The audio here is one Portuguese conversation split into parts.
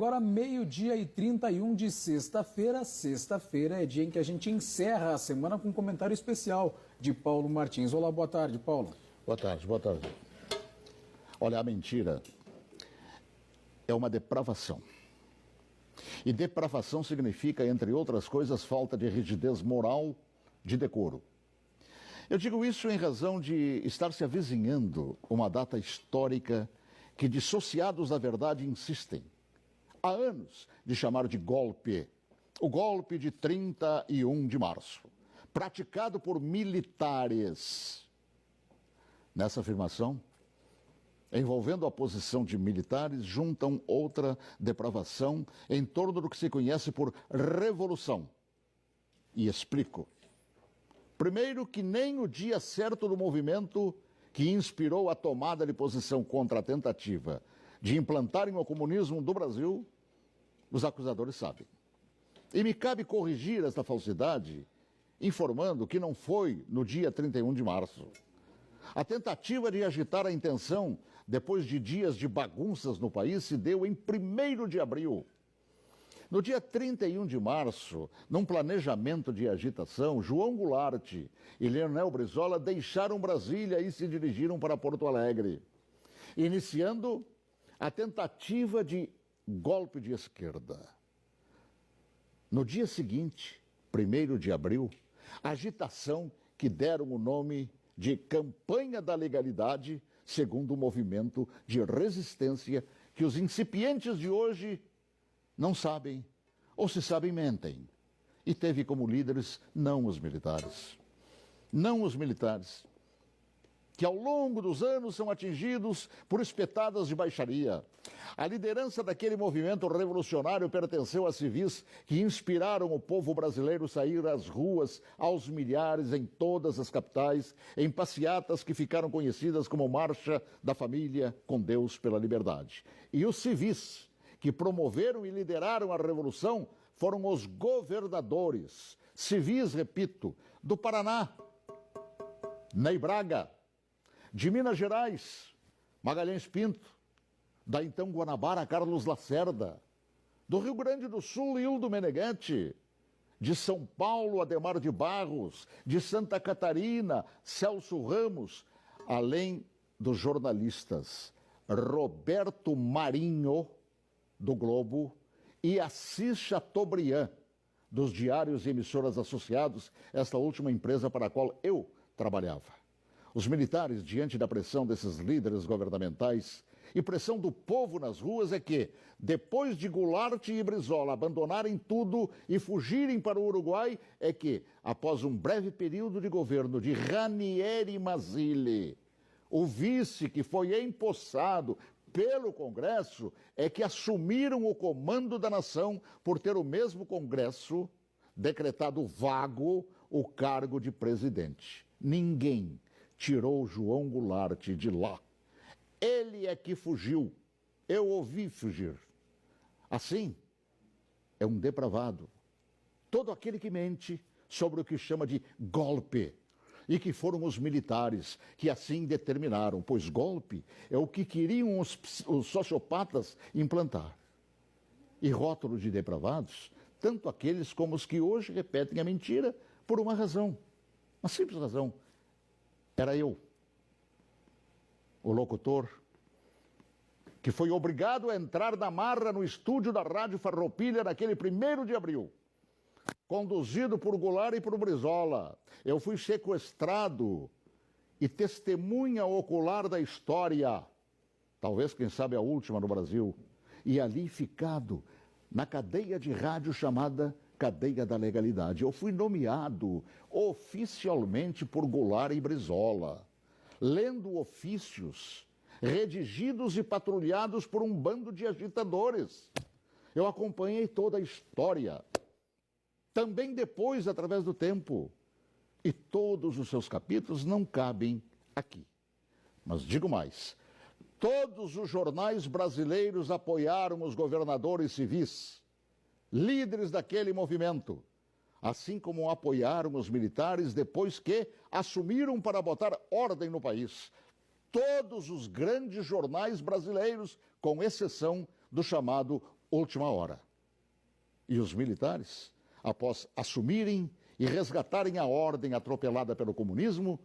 Agora, meio-dia e 31 de sexta-feira. Sexta-feira é dia em que a gente encerra a semana com um comentário especial de Paulo Martins. Olá, boa tarde, Paulo. Boa tarde, boa tarde. Olha, a mentira é uma depravação. E depravação significa, entre outras coisas, falta de rigidez moral, de decoro. Eu digo isso em razão de estar se avizinhando uma data histórica que dissociados da verdade insistem há anos de chamar de golpe. O golpe de 31 de março, praticado por militares. Nessa afirmação, envolvendo a posição de militares, juntam outra depravação em torno do que se conhece por revolução. E explico. Primeiro, que nem o dia certo do movimento que inspirou a tomada de posição contra a tentativa de implantarem o comunismo do Brasil, os acusadores sabem. E me cabe corrigir esta falsidade, informando que não foi no dia 31 de março. A tentativa de agitar a intenção, depois de dias de bagunças no país, se deu em 1º de abril. No dia 31 de março, num planejamento de agitação, João Goulart e Leonel Brizola deixaram Brasília e se dirigiram para Porto Alegre, iniciando a tentativa de golpe de esquerda. No dia seguinte, 1º de abril, a agitação que deram o nome de Campanha da Legalidade, segundo o movimento de resistência que os incipientes de hoje não sabem, ou se sabem, mentem. E teve como líderes não os militares. Não os militares, que ao longo dos anos são atingidos por espetadas de baixaria. A liderança daquele movimento revolucionário pertenceu a civis que inspiraram o povo brasileiro a sair às ruas aos milhares em todas as capitais, em passeatas que ficaram conhecidas como Marcha da Família com Deus pela Liberdade. E os civis que promoveram e lideraram a revolução foram os governadores, civis, repito, do Paraná, Ney Braga, de Minas Gerais, Magalhães Pinto, da então Guanabara, Carlos Lacerda, do Rio Grande do Sul, Hildo Meneghetti, de São Paulo, Adhemar de Barros, de Santa Catarina, Celso Ramos, além dos jornalistas Roberto Marinho, do Globo, e Assis Chateaubriand, dos diários e emissoras associados, esta última empresa para a qual eu trabalhava. Os militares, diante da pressão desses líderes governamentais e pressão do povo nas ruas, é que, depois de Goulart e Brizola abandonarem tudo e fugirem para o Uruguai, é que, após um breve período de governo de Ranieri Mazzilli, o vice que foi empossado pelo Congresso, é que assumiram o comando da nação por ter o mesmo Congresso decretado vago o cargo de presidente. Ninguém tirou João Goulart de lá. Ele é que fugiu. Eu ouvi fugir. Assim, é um depravado. Todo aquele que mente sobre o que chama de golpe. E que foram os militares que assim determinaram, pois golpe é o que queriam os sociopatas implantar. E rótulo de depravados, tanto aqueles como os que hoje repetem a mentira por uma razão, uma simples razão. Era eu, o locutor, que foi obrigado a entrar na marra no estúdio da Rádio Farroupilha naquele 1º de abril. Conduzido por Goulart e por Brizola. Eu fui sequestrado e testemunha ocular da história, talvez, quem sabe, a última no Brasil, e ali ficado na cadeia de rádio chamada Cadeia da Legalidade. Eu fui nomeado oficialmente por Goulart e Brizola, lendo ofícios redigidos e patrulhados por um bando de agitadores. Eu acompanhei toda a história, também depois, através do tempo. E todos os seus capítulos não cabem aqui. Mas digo mais, todos os jornais brasileiros apoiaram os governadores civis, líderes daquele movimento, assim como apoiaram os militares depois que assumiram para botar ordem no país. Todos os grandes jornais brasileiros, com exceção do chamado última hora. E os militares, após assumirem e resgatarem a ordem atropelada pelo comunismo,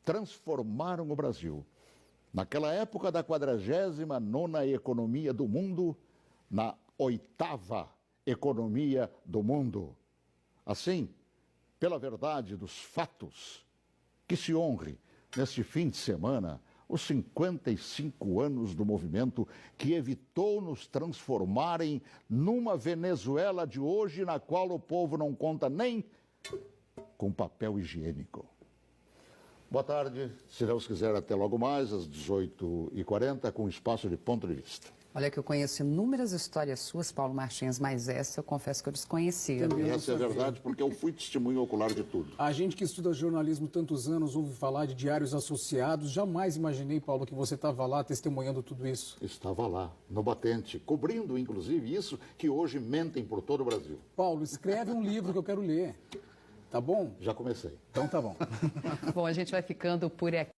transformaram o Brasil, naquela época da 49ª economia do mundo, na 8ª economia do mundo. Assim, pela verdade dos fatos, que se honre neste fim de semana os 55 anos do movimento que evitou nos transformarem numa Venezuela de hoje, na qual o povo não conta nem com papel higiênico. Boa tarde, se Deus quiser, até logo mais, às 18h40, com espaço de ponto de vista. Olha que eu conheço inúmeras histórias suas, Paulo Martins, mas essa eu confesso que eu desconhecia. E essa é verdade, porque eu fui testemunho ocular de tudo. A gente que estuda jornalismo tantos anos ouve falar de diários associados. Jamais imaginei, Paulo, que você estava lá testemunhando tudo isso. Estava lá, no batente, cobrindo, inclusive, isso que hoje mentem por todo o Brasil. Paulo, escreve um livro que eu quero ler. Tá bom? Já comecei. Então tá bom. Bom, a gente vai ficando por aqui.